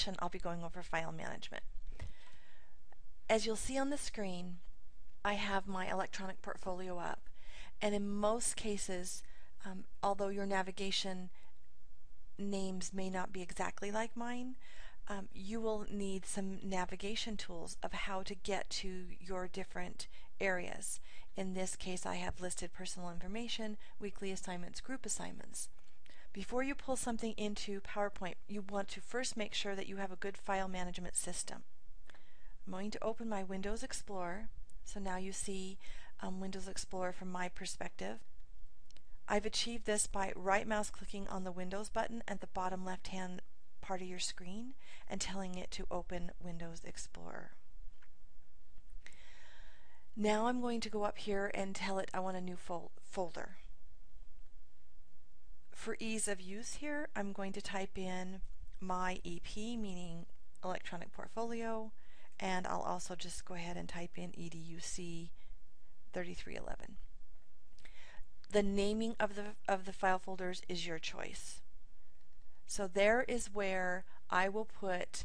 session, I'll be going over file management. As you'll see on the screen, I have my electronic portfolio up, and in most cases, although your navigation names may not be exactly like mine, you will need some navigation tools of how to get to your different areas. In this case, I have listed personal information, weekly assignments, group assignments. Before you pull something into PowerPoint, you want to first make sure that you have a good file management system. I'm going to open my Windows Explorer. So now you see Windows Explorer from my perspective. I've achieved this by right mouse clicking on the Windows button at the bottom left hand part of your screen and telling it to open Windows Explorer. Now I'm going to go up here and tell it I want a new folder. For ease of use here, I'm going to type in my EP, meaning electronic portfolio, and I'll also just go ahead and type in EDUC 3311. The naming of the file folders is your choice. So there is where I will put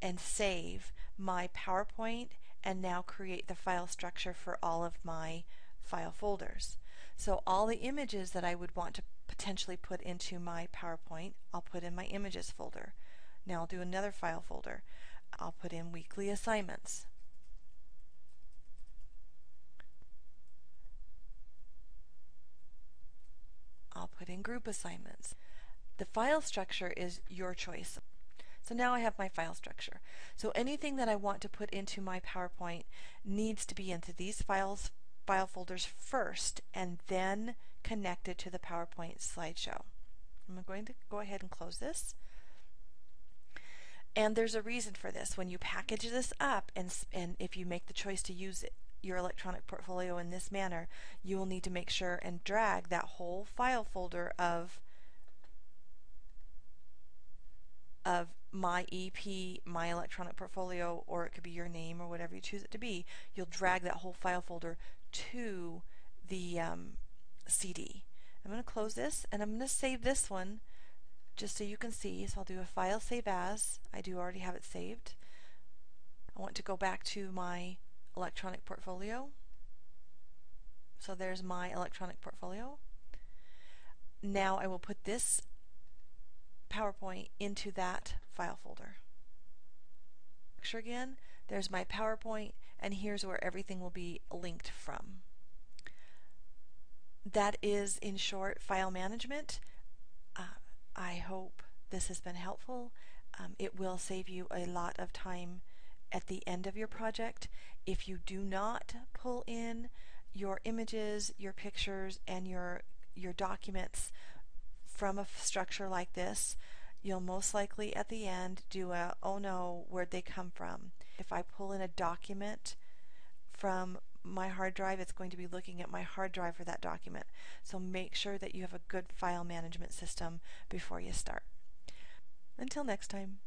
and save my PowerPoint and now create the file structure for all of my file folders. So all the images that I would want to potentially put into my PowerPoint, I'll put in my images folder. Now I'll do another file folder. I'll put in weekly assignments. I'll put in group assignments. The file structure is your choice. So now I have my file structure. So anything that I want to put into my PowerPoint needs to be into these file folders first and then connected to the PowerPoint slideshow. I'm going to go ahead and close this. And there's a reason for this. When you package this up and if you make the choice to use your electronic portfolio in this manner, you will need to make sure and drag that whole file folder of my EP, my electronic portfolio, or it could be your name or whatever you choose it to be. You'll drag that whole file folder to the CD. I'm going to close this and I'm going to save this one just so you can see. So I'll do a file save as. I do already have it saved. I want to go back to my electronic portfolio. So there's my electronic portfolio. Now I will put this PowerPoint into that file folder. Again, there's my PowerPoint, and here's where everything will be linked from. That is, in short, file management. I hope this has been helpful. It will save you a lot of time at the end of your project. If you do not pull in your images, your pictures, and your documents from a structure like this, you'll most likely at the end do a, oh no, where'd they come from? If I pull in a document from my hard drive, it's going to be looking at my hard drive for that document. So make sure that you have a good file management system before you start. Until next time.